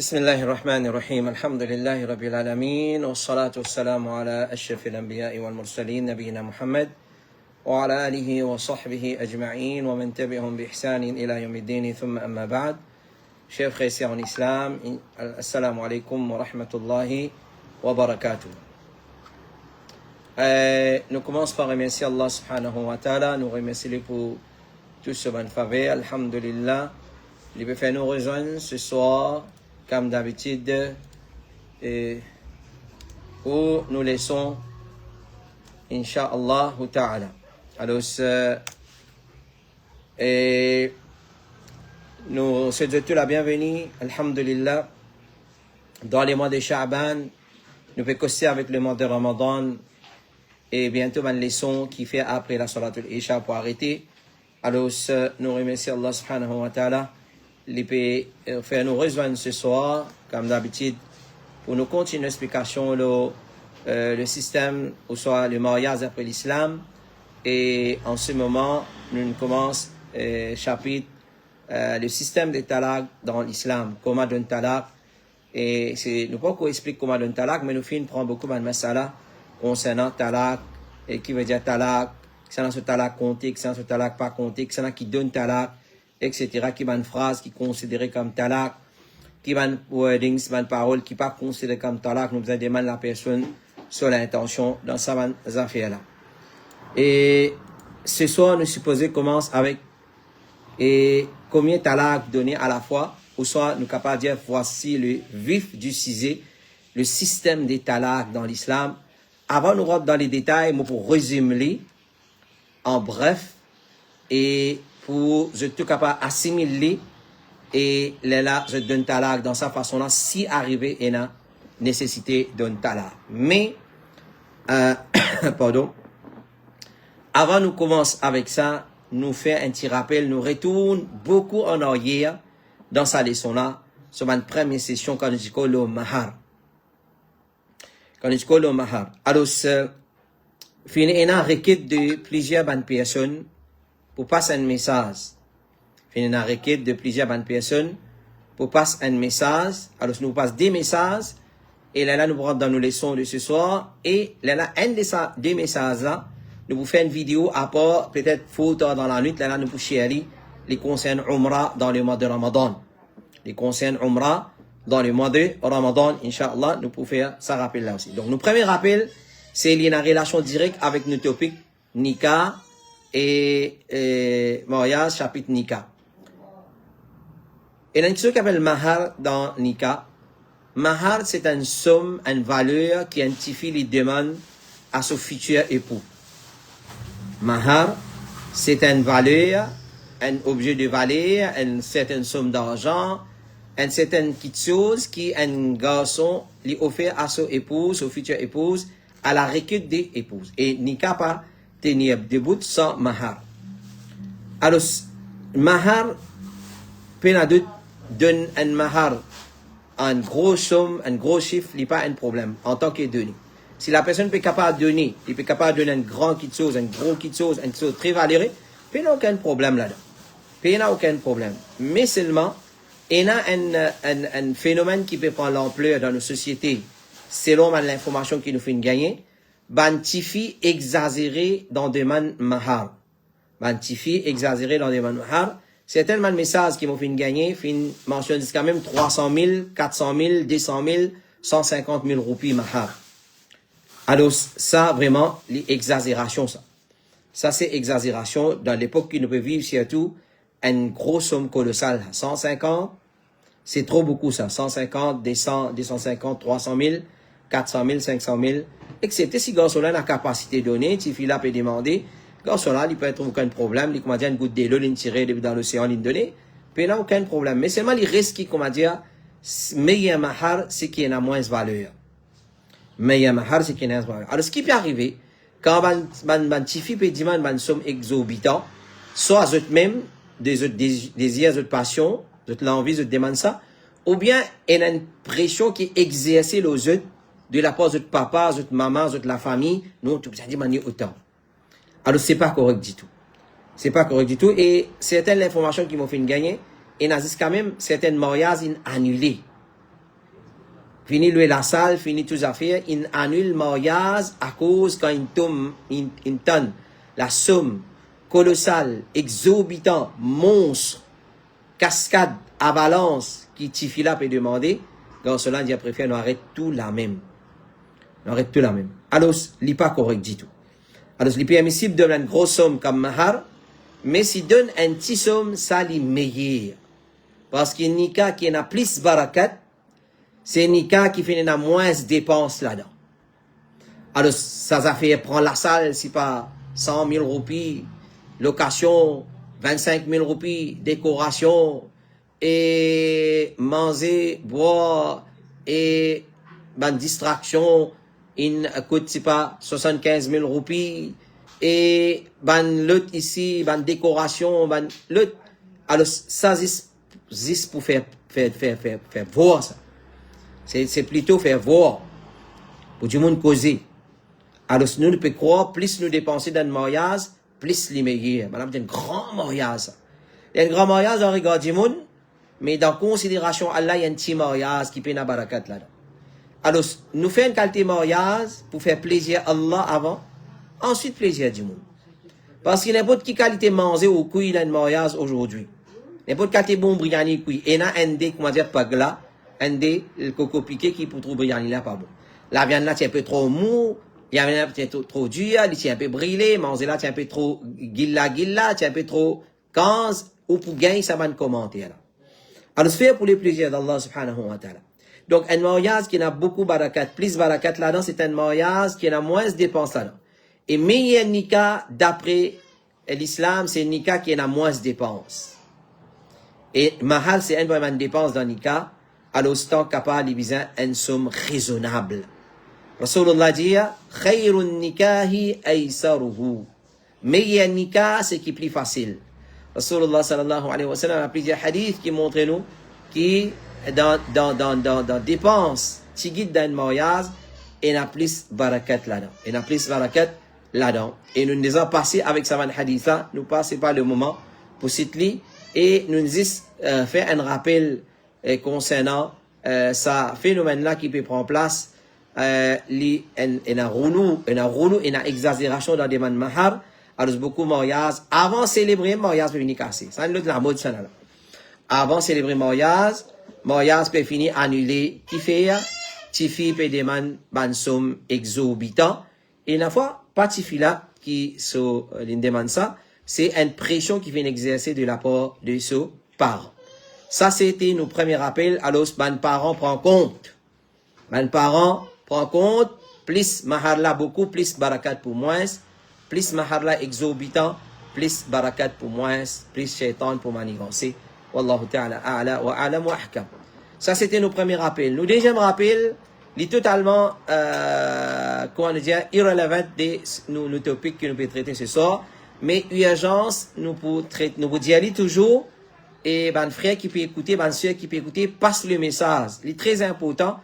بسم الله الرحمن الرحيم الحمد لله رب العالمين والصلاة والسلام على أشرف الأنبياء والمرسلين نبينا محمد وعلى آله وصحبه أجمعين ومن تبعهم بإحسان إلى يوم الدين ثم أما بعد Chers frères et sœurs en islam, assalamu alaikum wa rahmatullahi wa barakatuh. Nous commençons par remercier Allah subhanahu wa ta'ala, nous remercier pour tout ce bon faveur, alhamdulillah. Il peut faire nous rejoindre ce soir, comme d'habitude, où nous laissons, insha'Allah ta'ala. Alors, nous souhaitons la bienvenue, alhamdulillah, dans les mois de Sha'ban. Nous pouvons causer avec le mois de Ramadan et bientôt une leçon qui fait après la Salatul Isha pour arrêter. Alors, nous remercions Allah subhanahu wa ta'ala. Il peut faire nous rejoindre ce soir, comme d'habitude, pour nous continuer l'explication le système, ou soit le mariage après l'islam. Et en ce moment, nous commençons chapitre le système de talaq dans l'islam, comment donner talaq. Et nous ne pouvons pas expliquer comment donner talaq, mais nous prend beaucoup de masala concernant talaq, et qui veut dire talaq, qui c'est ce talaq compté, qui c'est ce talaq pas compté, qui c'est qui donne talaq, etc. Qui va une phrase qui est considérée comme talaq, qui va une wordings, une parole qui n'est pas considérée comme talaq. Nous demandons la personne sur l'intention dans sa affaire-là. Et ce soir, nous supposons commence avec et combien talaq donner à la fois, ou soit nous capables de dire voici le vif du sujet, le système des talaq dans l'islam. Avant nous rentrer dans les détails, moi pour résumer en bref et pour je suis capable d'assimiler et là je donne talaq dans sa façon là si arrivé et la nécessité d'un talaq. Mais pardon, avant nous commencer avec ça, nous fait un petit rappel, nous retourne beaucoup en arrière dans sa leçon-là, sur ma première session quand nous disons le mahar. Quand nous disons le mahar. Alors, il y a une requête de plusieurs bonnes personnes pour passer un message. Il y a une requête de plusieurs bonnes personnes pour passer un message. Alors, nous passons des messages et là, nous rentrons dans nos leçons de ce soir et là, un des messages-là, nous vous faisons une vidéo à part, peut-être photo dans la nuit, là, nous vous chérir les concerne Umrah dans le mois de Ramadan. Les concerne Umrah dans le mois de Ramadan, Inch'Allah, nous pouvons faire ça rappel là aussi. Donc, notre premier rappel, c'est une relation directe avec nos topics Nika et mariage, chapitre Nika. Et il y a une chose qui s'appelle Mahar dans Nika. Mahar, c'est une somme, une valeur qui identifie les demandes à son futur époux. Mahar, c'est une valeur, un objet de valeur, une certaine somme d'argent, une certaine petite chose qui un garçon lui offert à son épouse, son future épouse, à la requête des épouses. Et n'est pas pas tenir debout sans mahar. Alors, mahar, peine donne un mahar, un gros somme, un gros chiffre, il n'y a pas un problème en tant que donné. Si la personne peut capable de donner, il peut capable de donner une grande petite chose, une gros petite chose, une chose très valeureuse, il n'y a aucun problème là-dedans. Il n'y a aucun problème. Mais seulement, il y a un phénomène qui peut prendre l'ampleur dans nos sociétés, selon l'information qui nous fait gagner, bantifi exagéré dans des man mahar. Bantifi exagéré dans des man mahar. C'est tellement de messages qui m'ont fait gagner, mentionne quand même 300 000, 400 000, 200 000, 150 000 roupies mahar. Alors, ça, vraiment, l'exagération, ça. Ça, c'est exagération. Dans l'époque qui nous peut vivre, surtout, une grosse somme colossale. 150, c'est trop beaucoup, ça. 150, 200, 250, 300 000, 400 000, 500 000. Excepté si garçon-là a la capacité donnée, si fille-là peut demander, garçon-là, il peut être aucun problème. Il, comment dire, une goutte d'eau, il tirer dans l'océan, il donne. Puis là, aucun problème. Mais seulement, il reste qui, comment dire, meilleur mahar, c'est qu'il y en a moins de valeur. Meilleur mahar, c'est qu'il y en a moins de valeur. Alors, ce qui peut arriver, quand un petit fille peut demander une somme exorbitante, soit eux-mêmes, des désirs, des passions, de l'envie, de demander ça, ou bien il y a une pression qui est exercée aux autres, de la part de papa, de maman, de la famille, nous, tout ça dit manier autant. Alors, c'est pas correct du tout. C'est pas correct du tout. Et certaines informations qui m'ont fait gagner, et il y a quand même certaines mariages annulés. fini louer la salle, fini toutes les affaires, il annule mariage à cause quand il donne la somme colossale, exorbitant, monstre, cascade, avalanche qui Tifila peut demander, dans cela, il préfère nous arrête tout la même. Nous arrête tout la même. Alors, il n'est pas correct du tout. Alors, il est permissible de donner une grosse somme comme mahar, mais si donne un petit somme, ça l'est meilleur. Parce qu'il y a un nikah qui a plus barakat, c'est un nikah qui fait une moins de dépenses là-dedans. Alors, ça fait prendre la salle, c'est pas 100 000 roupies, location, 25 000 roupies, décoration, et manger, boire, et ben, distraction, il coûte, c'est pas 75 000 roupies, et ben, l'autre ici, ben, décoration, ben, l'autre. Alors, ça, c'est pour faire voir ça. C'est plutôt faire voir. Pour du monde causer. Alors, nous pouvons croire, plus nous dépenser dans le mariage, plus les meilleurs. Madame, c'est un grand mariage. Il y a un grand mariage en regard du monde, mais dans considération Allah, il y a un petit mariage qui peut n'a barakat là. Alors, nous faisons une qualité mariage pour faire plaisir à Allah avant, ensuite plaisir du monde. Parce qu'il n'y a pas de qualité manger au couille dans le mariage aujourd'hui. N'importe quel bon briani qui et na ndé comment dire pas là ndé le coco piqué qui pour trop briani là pas bon la viande là c'est un peu trop mou il y a un peu trop dur il est un peu brûlé manger là c'est un peu trop gilla c'est un peu trop 15 ou pour gagner ça va commenter là alors faire pour le plaisir d'Allah subhanahu wa ta'ala donc un mariage qui a beaucoup barakat plus barakat là-dedans c'est un mariage qui a moins de dépenses là-dedans et meilleur nikah d'après l'islam c'est un nikah qui a moins de dépenses. Et mahal, c'est une dépense dans Nika, à l'instant capable de viser une somme raisonnable. Rasulullah dit, khayrun nikahi aysaruhu. Meilleur nikah, c'est qui est plus facile. Rasulullah sallallahu alayhi wa sallam a plusieurs hadiths qui montrent nous, qui, dans dépenses, qui guident dans le mariage, il y a plus barakat là-dedans. Il y a plus barakat là-dedans. Et nous nous avons passé avec ce hadith là, nous passons pas le moment pour citer. Et nous fait un rappel concernant ce phénomène-là qui peut prendre place, une exagération dans des man mahar, alors beaucoup de mariage, avant de célébrer, mariage peut venir casser. Ça, c'est la mode, ça, là. Avant de célébrer mariage peut finir annulé, qui fait, tifi peut demander une somme exorbitant, et une fois, pas tifi là, qui demande ça, c'est une pression qui vient exercer de la part de ses parents. Ça, c'était nos premiers rappels. Alors, les parents prennent compte. Les parents prennent compte. Plus mahar là beaucoup, plus barakat pour moins. Plus mahar là exorbitant, plus barakat pour moins. Plus shaitan pour manigancer. Wallahu ta'ala a'la wa a'lam wa ahkam. Ça, c'était nos premiers rappels. Nos deuxième rappel, il est totalement, comment dire, irrelevant de nos topics que nous pouvons traiter ce soir. Mais urgence, nous pouvons dire toujours, et ben frère qui peut écouter, ben soeur qui peut écouter, passe le message. Il est très important.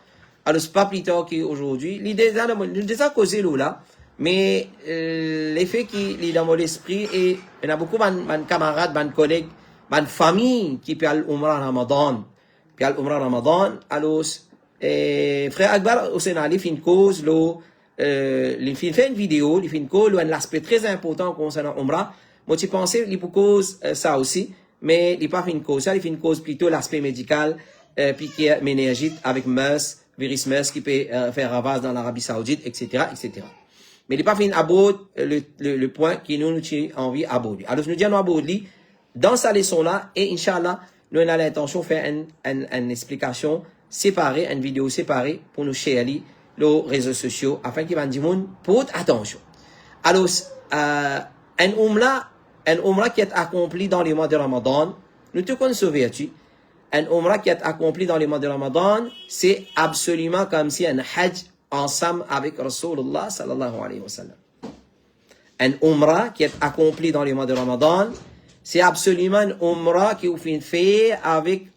Alors, c'est pas plus tard qu'aujourd'hui. L'idée, nous déjà causé là, mais l'effet qui est dans mon esprit, et il y a beaucoup de camarades, de collègues, de famille qui peut aller au Umrah Ramadan. Puis aller au Umrah Ramadan, alors, frère Akbar, au Sénat, il fait une cause, il fait une vidéo, il fait une call, un aspect très important concernant Umrah. Moi, tu pensais, il peut cause ça aussi, mais il n'a pas fait une cause ça, il fait une cause plutôt l'aspect médical, puis qui est méningite avec MERS, virus MERS qui peut faire ravage dans l'Arabie Saoudite, etc., etc. Mais il n'a pas fait une aborde, le point qui nous a envie d'aborder. Alors, nous disons aborder dans sa leçon-là, et Inch'Allah, nous avons l'intention de faire une explication séparée, une vidéo séparée pour nous share les réseaux sociaux afin qu'ils vont dire pour attention. Alors, un umrah qui est accompli dans les mois de Ramadan, nous te connaissons vertu. Un umrah qui est accompli dans les mois de Ramadan, c'est absolument comme si un hajj ensemble avec Rasulullah sallallahu alayhi wa sallam. Un umrah qui est accompli dans les mois de Ramadan, c'est absolument un umrah qui est fait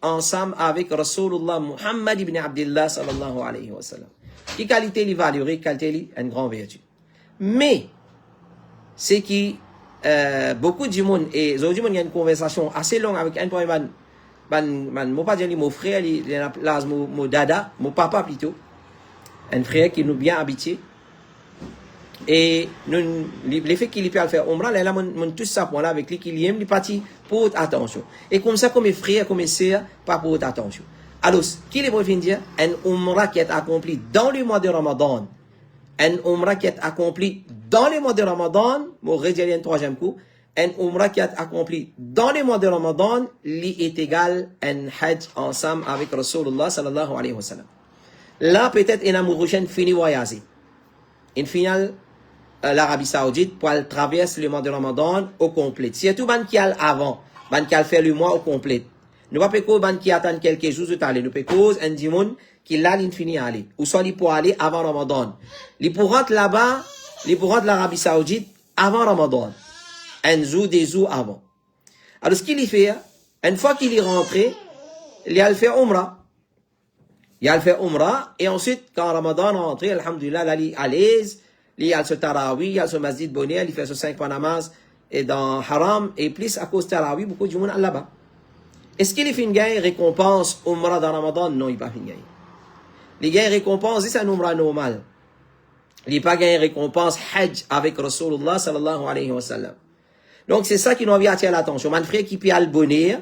ensemble avec Rasulullah Muhammad ibn Abdullah sallallahu alayhi wa sallam. Qui qualité li valeur, qualité li une grande vertu. Mais, c'est qui, beaucoup du monde, et aujourd'hui, il y a une conversation assez longue avec un point mon pas dire mon frère, mon dada, mon papa plutôt. Un frère qui nous bien habitué. Et les faits qu'il peut faire Umrah, là, mon tout ça point là avec lui, qu'il aime, il parti pour attention. Et comme ça, comme mes frères, comme mes sœurs, pas pour attention. Alors, ce qu'il est pour dire, un Umrah qui est accompli dans le mois de Ramadan, un Umrah qui est accompli dans le mois de Ramadan, mon redire un troisième coup, un Umrah qui est accompli dans le mois de Ramadan, lui est égal à un Hajj ensemble avec Rasulullah sallallahu alayhi wa sallam. Là, peut-être, un amour prochain fini voyager. Une finale, l'Arabie Saoudite, pour elle traverse le mois de Ramadan au complet. Surtout, ban qui a avant, ban qui a fait le mois au complet. Nous pas péco, ban qui attend quelques jours de aller. Nous péco, un dimon qui l'a l'infini aller. Ou soit, il pour aller avant Ramadan. Il pour rentrer là-bas, il pour rentrer l'Arabie Saoudite avant Ramadan. Un jour, des jours avant. Alors, ce qu'il y fait, une fois qu'il est rentré, il a fait Umrah. Il a fait Umrah, et ensuite, quand Ramadan est rentré, alhamdulillah, là, il est à l'aise, il a ce Tarawi, il a ce Masjid Bonnet, il fait ce 5 Panamas, et dans Haram, et plus à cause de Tarawi, beaucoup de monde là-bas. Est-ce qu'il fait une gagne récompense Umrah dans Ramadan? Non, il n'a pas fait une gagne. Les gagne récompense, c'est un Umrah normal. Il n'a pas gagné récompense Hajj avec Rasulullah sallallahu alayhi wa sallam. Donc, c'est ça qui nous a attiré l'attention. Mon frère qui peut aller bonnet,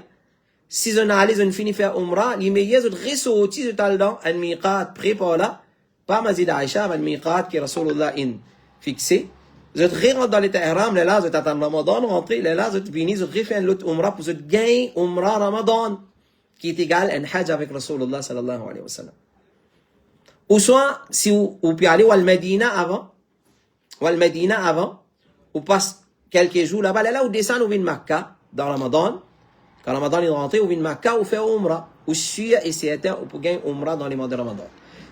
si on allait, on finit faire Umrah, les meilleurs, on ressortit de talent, un miqat prépare là, pas Masjid Aïcha, un miqat qui Rasulullah in fixé. Vous rentrez dans l'état ihram, là, vous attendez Ramadan, rentrez, là, vous venez, vous refaites l'autre Umrah pour vous gagner Umrah Ramadan, qui est égal à un Hajj avec Rasulullah sallallahu alayhi wa sallam. Ou soit, si vous pouvez aller au Al-Medina avant, ou passe quelques jours là-bas, là, vous descendez au Vin Makkah, dans Ramadan. Quand Ramadan est rentré, ou vient Makkah, ou fait Umrah. Ou sûr et certain, ou pour gagner Umrah dans les mois de Ramadan.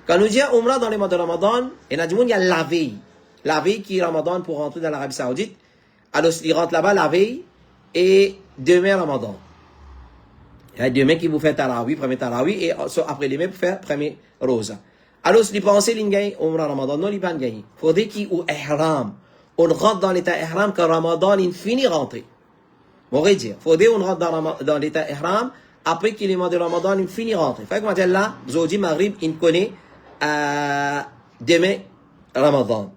Quand nous disons Umrah dans les mois de Ramadan, il y a la veille. La veille qui est Ramadan pour rentrer dans l'Arabie Saoudite. Alors, il rentre là-bas la veille, et demain Ramadan. Il y a demain qui vous fait Tarawi, premier Tarawi, et après demain, pour faire premier Rosa. Alors, si vous pensez qu'il gagne Umrah Ramadan, non, il va gagner. Il faudrait qu'il y ait Ihram. On rentre dans l'état Ihram quand Ramadan est fini rentrer. On va dire, faudrait on rentre dans l'état ihram, après qu'il est mois de Ramadan, il finit rentrer. Fait que moi, là, Zodi Maghrib, il connaît, demain, Ramadan.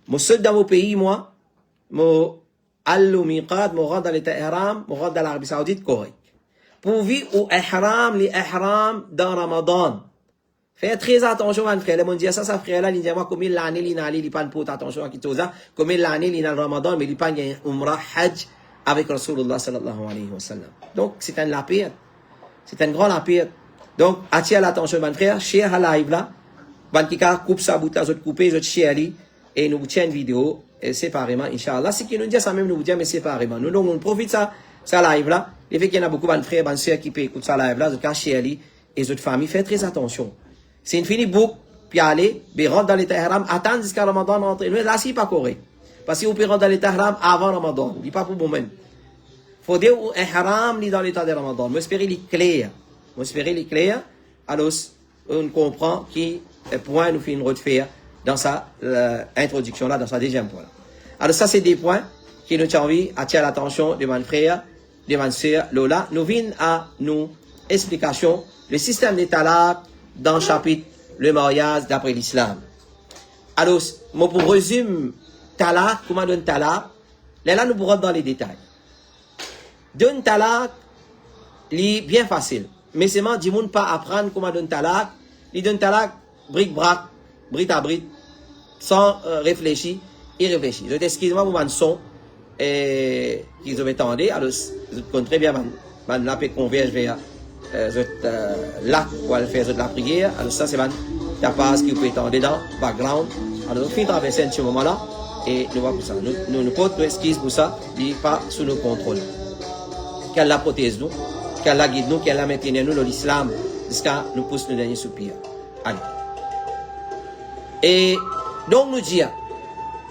Moi, seul dans mon pays, moi, moi, allo miqat, moi, rentre dans l'état ihram, moi, rentre dans l'Arabie Saoudite, correct. Pour vivre au ihram, les ihram dans Ramadan. Faites très attention, mon frère. Le monde dit ça, frère là, il dit, moi, comme il l'année, il pas pour attention à qui tout ça, comme il l'année, il a le Ramadan, mais il pas gagné Umrah, Hajj, avec Rasulullah sallallahu alayhi wa sallam. Donc, c'est un lapide. C'est un grand lapide. Donc, attire l'attention, mon frère, share la live là. Ban Kika coupe sa bouteille, autres couper, autres share et nous tiens une vidéo séparément, Inch'Allah. Ce qui nous dit ça même, nous vous dit, mais séparément. Nous, donc, on profite ça live là. Il fait qu'il y en a beaucoup, mon frère, mon soeur qui peut écouter ça live là, autres share et autres familles. Faites très attention. C'est une finie boucle, puis aller, puis rentre dans l'état ihram, attendre jusqu'à Ramadan rentre. Là, c'est pas correct. Parce que vous pouvez rentrer dans l'état ihram avant Ramadan. Il n'est pas pour vous même. Il faut dire un ihram dans l'état de Ramadan. Moi, j'espère qu'il est clair. Alors, on comprend qui point nous fait une refaire dans sa introduction là, dans sa deuxième point. Alors, ça, c'est des points qui nous ont envie d'attirer l'attention de mon frère, de ma soeur Lola. Nous venons à nous explication le système des talaq dans le chapitre le mariage d'après l'islam. Alors, moi, pour résumer talaq, comment donne talaq, là, nous pourrons dans les détails. Donne talaq, c'est bien facile. Mais c'est moi, dis-moi pas apprendre comment donne talaq. Il donne talaq, bric-brac, brit à brit, sans réfléchir, irréfléchir. Je t'excuse-moi pour mon son, qu'ils ont entendu. Alors, je connais très bien, la paix converge vers là, pour aller faire la prière. Alors, ça, c'est ta passe qui peut être dans le background. Alors, on finit traverser ce moment-là, et nous voyons pour ça. Nous portons nos excuses pour ça, il n'est pas sous nos contrôles. Qu'elle la protège nous, qu'elle la guide nous, qu'elle la maintienne nous dans l'islam, jusqu'à nous pousse le dernier soupir. Allez. Et donc nous dire,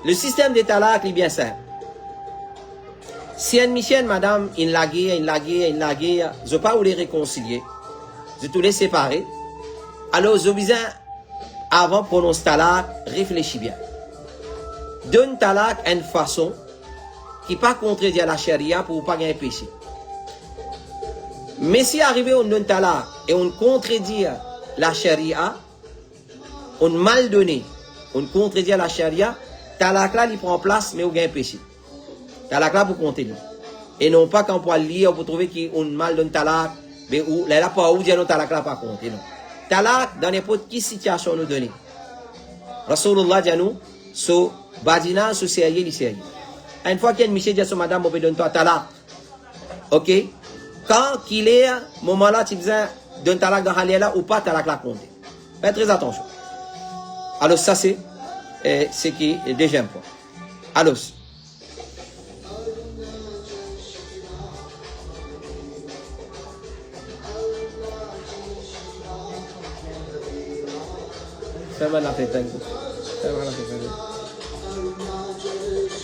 le système de talaq est bien simple. Si un mission, madame, il la guerre, je ne pas vous les réconcilier, je tous les séparer, alors je besoin, avant de prononcer talaq, réfléchis bien. Donne talaq à une façon qui n'est pas contredire la charia pour ne pas gagner péché. Mais si arrivé on donne talak et on contredit la charia, on mal donné, on contredit la charia, talak là il prend place mais on gagne péché. Talak là pour compter. Et non pas quand on peut lire pour trouver qu'on mal donne talak, mais où là pas où dire non talak là pas compter non. Talak dans n'importe quelle situation nous donner. Rasulullah dit nous so badina so sérieux li sérieux. Une fois qu'il y a une monsieur dit à son madame on peut donner toi talak. OK? Quand qu'il est moment là tu besoin d'un talak dans halal ou pas talak là compter. Faites très attention. Alors ça c'est qui est deuxième point. Alors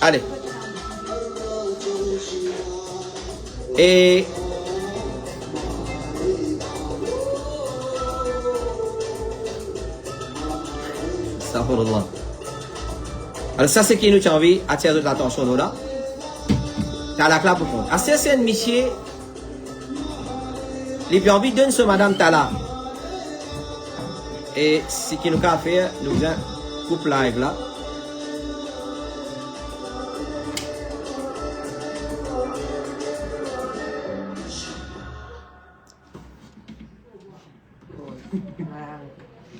allez. Et Astaghfirullah. Alors ça c'est qui nous tient envie attirer l'attention nous là. Talak là pour compte. À certaines monsieur les bien envie donne ce madame talak. Et ce qui nous a fait, nous faisons couple live là.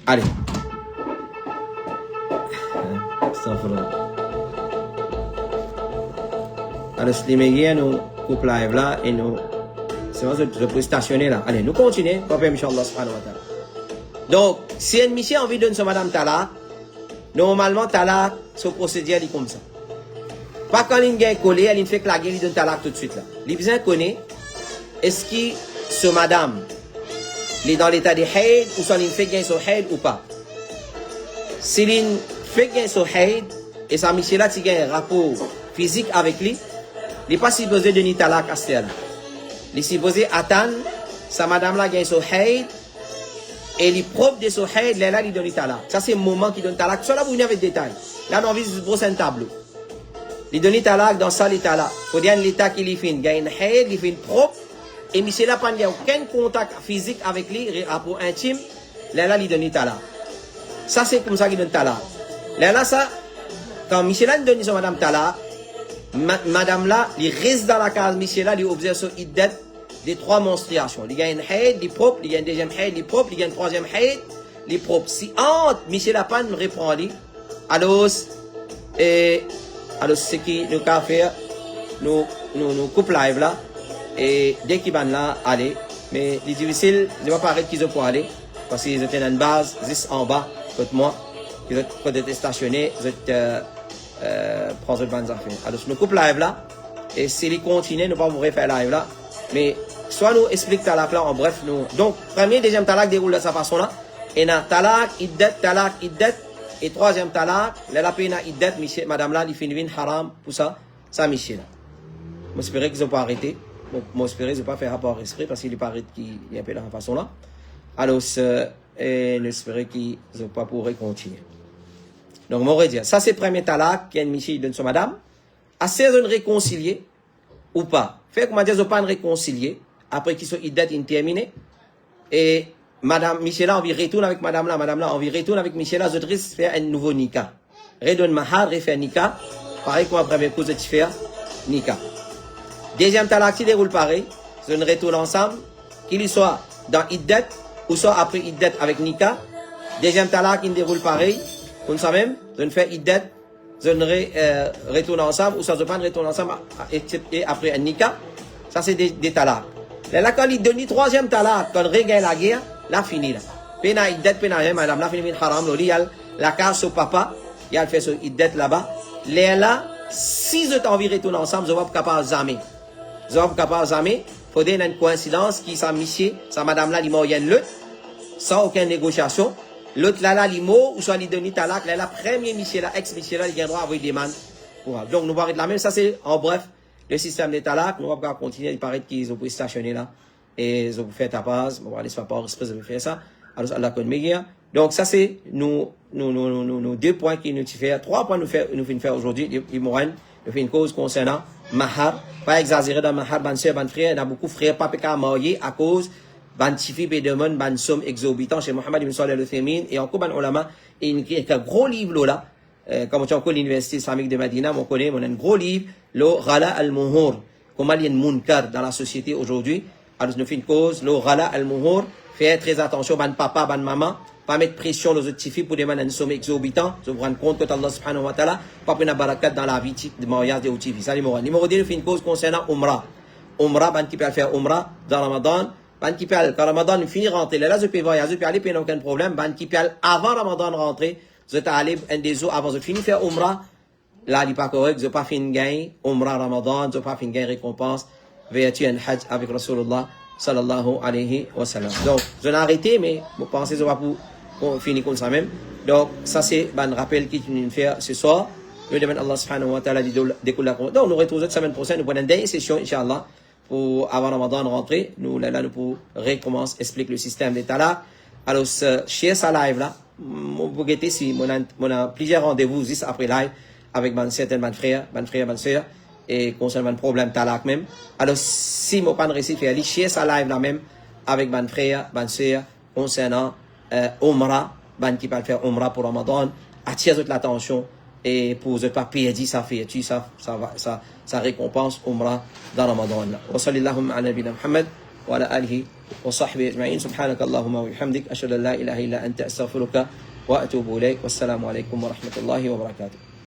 Allez. Alors, si les nous couple live là et nous. C'est vrai que je peux stationner là. Allez, nous continuons. Papa, Inch'Allah, subhanahu wa ta'ala. Donc, si un monsieur a envie de donner son madame talak, normalement, talak, ce procédure est comme ça. Pas quand il y a un collé, il fait claquer, il donne talak tout de suite là. Il besoin connaît, est-ce que ce madame, il est dans l'état de haid, ou soit il fait gagner son haid ou pas. S'il fait gagner son haid, et sa monsieur là, il a un rapport physique avec lui, il n'est pas supposé donner talak à ce là. Il est supposé attendre, sa madame là gagne son haid, et les propres de ce haid, là, il donne talak. Ça, c'est le moment qui donne talak. Soit là, vous venez avec des détails. Là, on vise brosser un tableau. Il donne talak dans ça, les talak. Il faut dire l'état qu'il fait. Il y a une haid, il fait une propre. Et monsieur là, il n'y a aucun contact physique avec lui, rapport intime. Là, il donne talak. Ça, c'est comme ça qu'il donne talak. Là, ça, quand monsieur là, il donne son madame talak, madame là, il reste dans la case, monsieur là, il observe son iddet des trois menstruations. Il y a une haid, il est propre, il y a une deuxième haid, il est propre, il y a une troisième haid, il est propre. Si entre Michel Lapan me reprend lui, alors ce qui nous a fait, nous coupe live là, et dès qu'il va là, aller. Mais les difficiles, il ne va pas arrêter qu'ils ont pour aller, parce qu'ils étaient dans une base, juste en bas, côté moi, ils étaient stationnés, ils étaient prendre le banc d'affaires. Alors nous coupe live là, et si ils continuent, nous ne pouvons pas refaire live là, mais soit nous explique talak là en bref nous. Donc premier deuxième talak déroule de sa façon là et na talak iddet et troisième talak la pena iddet monsieur madame là il finit vin haram pour ça monsieur là. Moi j'espère qu'ils ont pas arrêté. Bon moi j'espère qu'ils ont pas fait rapport esprit parce qu'il paraît qu'il y a un peu de la façon là. Alors et nous espérons qu'ils ont pas pourrait continuer. Donc moi dire ça c'est premier talak qui est monsieur il donne son madame à 16 ans réconcilier ou pas. Fait que madame ils ont pas réconcilier. Après qu'ils sont iddat terminés et madame Michela envie retourne avec madame là envie retourne avec Michela je risque faire un nouveau nika redonne mahar refaire nika pareil comme après cause de faire nika deuxième talak qui déroule pareil je ne retourne ensemble qu'il soit dans iddat ou soit après iddat avec nika deuxième talak qui déroule pareil comme ça même je ne fais iddat je ne retourne ensemble ou soit je pas retourne ensemble et après un nika ça c'est des talaks. Là, quand il donne le troisième talak, quand il regagne la guerre, là, fini là. Pena iddet, pena madame, là, fini haram, il y a la case au papa, il a fait son iddet là-bas. Là, si vous envie de retourner ensemble, vous n'êtes pas capable de zamer. Vous n'êtes pas capable de zamer. Il faut donner une coïncidence qui sa monsieur, sa madame là, il y a une lutte, sans aucune négociation. L'autre là, il mot, ou soit il donne talak, là, la première monsieur là, ex-monsieur là, il a le droit à avoir des demandes. Donc, nous allons être la même, ça c'est en bref. Le système de talak, nous allons continuer, il paraît qu'ils ont pu stationner là, et ils ont fait tapage, on va aller sur pas exprès de faire ça, alors Allah connaît. Donc ça c'est nous deux points qui nous fait, trois points nous finissons faire aujourd'hui, il nous fait une cause concernant mahar, pas exagérer dans mahar, ban sœur, ban frère, il y a beaucoup de frères, pas qu'à marier à cause, ban tifi, ben demande, ban somme exorbitant chez Mohamed ibn Salih al-Uthaymin, et encore ban ulama, et il y a un gros livre là, comme tu as encore l'université islamique de Medina, on connaît, on a un gros livre, le Ghala al-Muhur, comment il y a un munkar dans la société aujourd'hui, alors nous fait une cause, le Ghala al-Muhur, fait très attention, ban papa, ban maman, pas mettre pression aux autres filles pour demander une somme exorbitant, se rendre compte que Allah subhanahu wa ta'ala, pas prendre la barakat dans la vie de mariage des autres filles. Ça, numéro 2, nous fait une cause concernant Umrah. Umrah, ban qui peut faire Umrah dans Ramadan, ban qui peut, quand Ramadan finit rentrer, là, je peux voyager, je peux aller, puis aucun problème, ban qui peut avant Ramadan rentrer, je peux aller un des jours avant, je finis faire Umrah, là, il n'est pas correct, je pas fait une gain, Umrah Ramadan, je pas fait une gain récompense, vertu un hajj avec Rasulullah sallallahu alayhi wa sallam. Donc, je l'ai arrêté, mais vous pensez que je vais pour finir comme ça même. Donc, ça c'est un rappel qui nous fait ce soir. Nous demandons Allah subhanahu wa ta'ala d'écouler la compte. Donc, nous retrouvons la semaine prochaine, nous prenons une dernière session, Inch'Allah, pour avant Ramadan rentrer. Nous, là, nous pour recommencer, expliquer le système d'état là. Alors, share sa live là. Vous guettez si, on a plusieurs rendez-vous juste après live avec certains frères, sœurs, et concernant le problème talak même. Alors, si mon pas réussi faire share sa live là même avec ban frère, ban sœur, concernant Umrah, ban qui peut faire Umrah pour Ramadan, attire toute l'attention et pour ne pas perdre sa fierté, ça récompense Umrah dans Ramadan. Wa sallallahu ala nabina Muhammad wa ala alihi wa sahbihi ajma'in. Subhanaka Allahumma wa bihamdik ashhadu an la ilaha illa anta astaghfiruka wa atubu ilayk. Wassalamu alaykum wa rahmatullahi wa barakatuh.